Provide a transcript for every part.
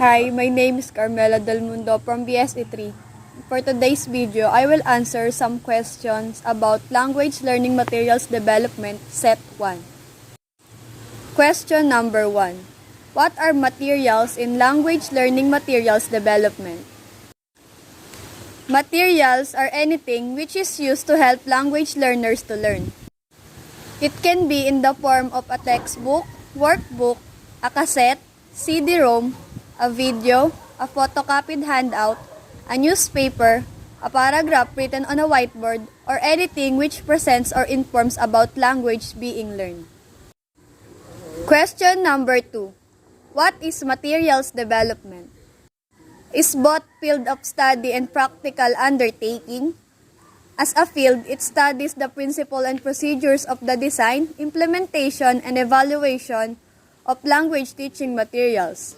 Hi, my name is Carmela Del Mundo from BSE3. For today's video, I will answer some questions about language learning materials development, Set 1. Question number 1. What are materials in language learning materials development? Materials are anything which is used to help language learners to learn. It can be in the form of a textbook, workbook, a cassette, CD-ROM, a video, a photocopied handout, a newspaper, a paragraph written on a whiteboard, or anything which presents or informs about language being learned. Question number 2. What is materials development? Is both field of study and practical undertaking. As a field, it studies the principle and procedures of the design, implementation, and evaluation of language teaching materials.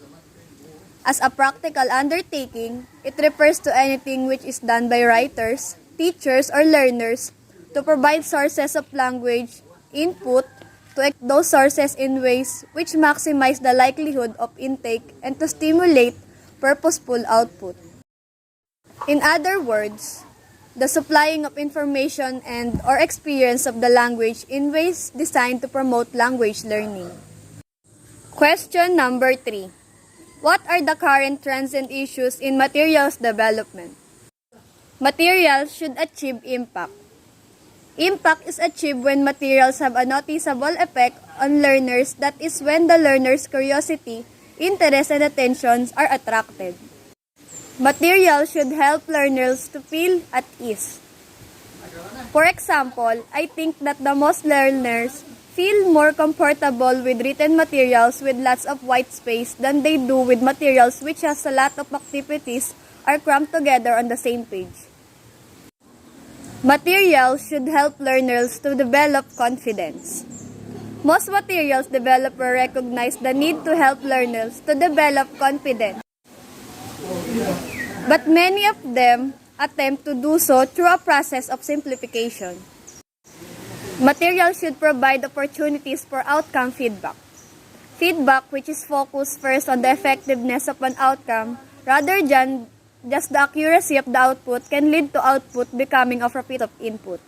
As a practical undertaking, it refers to anything which is done by writers, teachers, or learners to provide sources of language input, to those sources in ways which maximize the likelihood of intake and to stimulate purposeful output. In other words, the supplying of information and or experience of the language in ways designed to promote language learning. Question number 3. What are the current trends and issues in materials development? Materials should achieve impact. Impact is achieved when materials have a noticeable effect on learners, that is when the learner's curiosity, interest, and attentions are attracted. Materials should help learners to feel at ease. For example, I think that the most learners feel more comfortable with written materials with lots of white space than they do with materials which has a lot of activities are crammed together on the same page. Materials should help learners to develop confidence. Most materials developers recognize the need to help learners to develop confidence, but many of them attempt to do so through a process of simplification. Materials should provide opportunities for outcome feedback. Feedback which is focused first on the effectiveness of an outcome rather than just the accuracy of the output can lead to output becoming a repeat of input.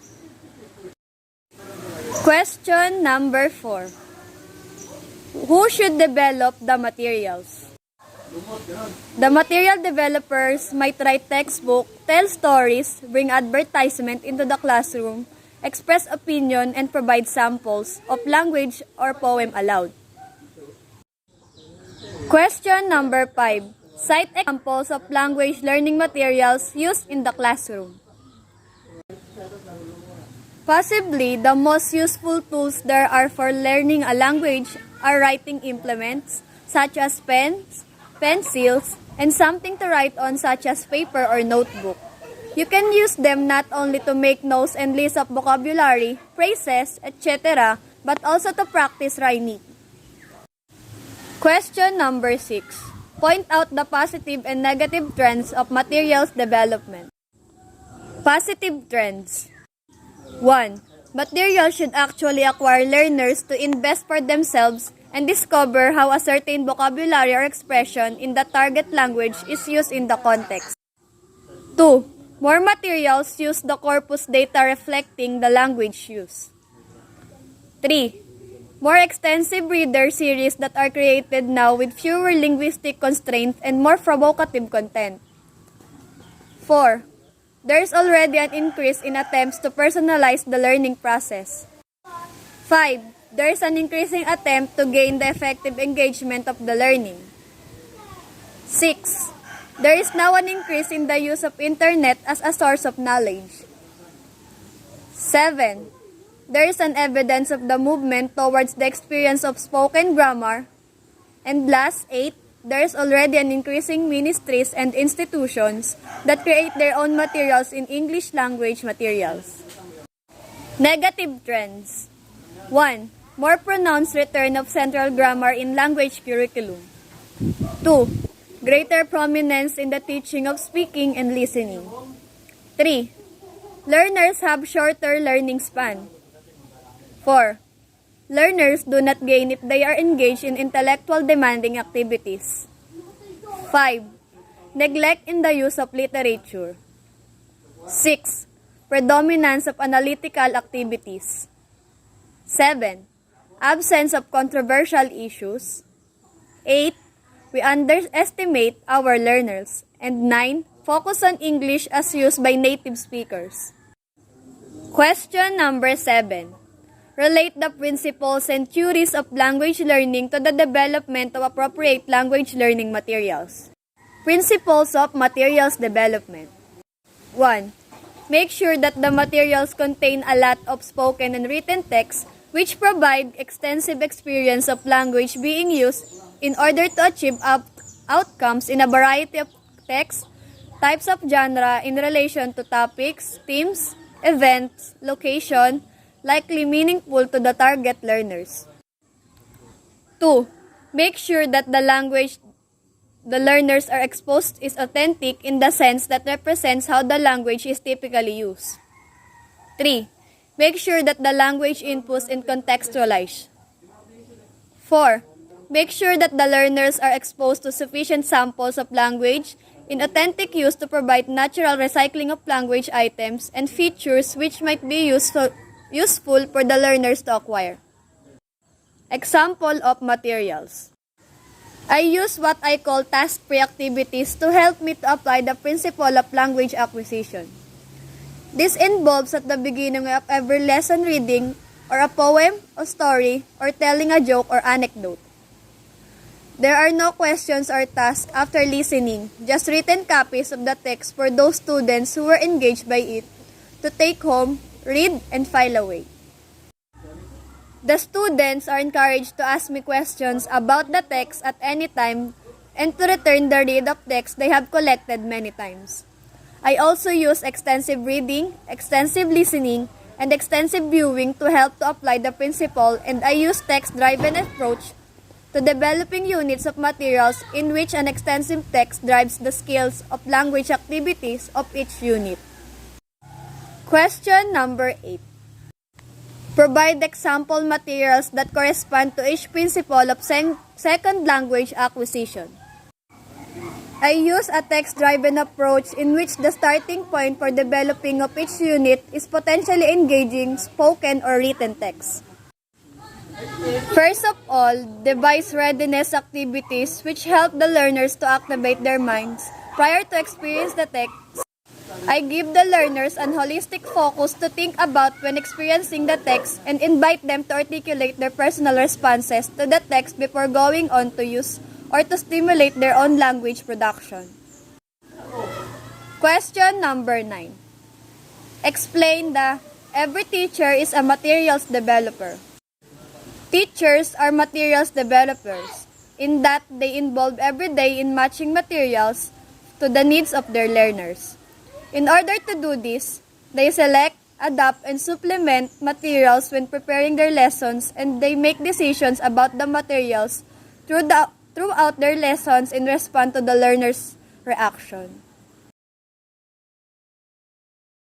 Question number 4. Who should develop the materials? The material developers might write textbook, tell stories, bring advertisement into the classroom, express opinion, and provide samples of language or poem aloud. Question number 5. Cite examples of language learning materials used in the classroom. Possibly, the most useful tools there are for learning a language are writing implements, such as pens, pencils, and something to write on such as paper or notebook. You can use them not only to make notes and lists of vocabulary, phrases, etc., but also to practice rhyming. Question number 6. Point out the positive and negative trends of materials development. Positive trends. 1. Materials should actually acquire learners to invest for themselves and discover how a certain vocabulary or expression in the target language is used in the context. 2. More materials use the corpus data reflecting the language used. 3. More extensive reader series that are created now with fewer linguistic constraints and more provocative content. 4. There is already an increase in attempts to personalize the learning process. 5. There is an increasing attempt to gain the effective engagement of the learning. 6. There is now an increase in the use of internet as a source of knowledge. 7. There is an evidence of the movement towards the experience of spoken grammar. And last, 8. There is already an increasing ministries and institutions that create their own materials in English language materials. Negative trends. 1. More pronounced return of central grammar in language curriculum. 2. Greater prominence in the teaching of speaking and listening. 3. Learners have shorter learning span. 4. Learners do not gain if they are engaged in intellectual demanding activities. 5. Neglect in the use of literature. 6. Predominance of analytical activities. 7. Absence of controversial issues. 8. We underestimate our learners. And 9. Focus on English as used by native speakers. Question number 7. Relate the principles and theories of language learning to the development of appropriate language learning materials. Principles of materials development. 1. Make sure that the materials contain a lot of spoken and written text which provide extensive experience of language being used in order to achieve outcomes in a variety of texts, types of genre in relation to topics, themes, events, location, likely meaningful to the target learners. 2. Make sure that the language the learners are exposed is authentic in the sense that represents how the language is typically used. 3. Make sure that the language inputs is contextualized. 4. Make sure that the learners are exposed to sufficient samples of language in authentic use to provide natural recycling of language items and features which might be useful for the learners to acquire. Example of materials. I use what I call task-free activities to help me to apply the principle of language acquisition. This involves at the beginning of every lesson reading or a poem or story or telling a joke or anecdote. There are no questions or tasks after listening, just written copies of the text for those students who were engaged by it to take home, read, and file away. The students are encouraged to ask me questions about the text at any time and to return the read of text they have collected many times. I also use extensive reading, extensive listening, and extensive viewing to help to apply the principle, and I use text-driven approach to developing units of materials in which an extensive text drives the skills of language activities of each unit. Question number 8. Provide example materials that correspond to each principle of second language acquisition. I use a text-driven approach in which the starting point for developing of each unit is potentially engaging spoken or written text. First of all, devise readiness activities which help the learners to activate their minds prior to experience the text. I give the learners an holistic focus to think about when experiencing the text and invite them to articulate their personal responses to the text before going on to use or to stimulate their own language production. Question number 9. Explain the every teacher is a materials developer. Teachers are materials developers in that they involve every day in matching materials to the needs of their learners. In order to do this, they select, adapt, and supplement materials when preparing their lessons, and they make decisions about the materials throughout their lessons in response to the learner's reaction.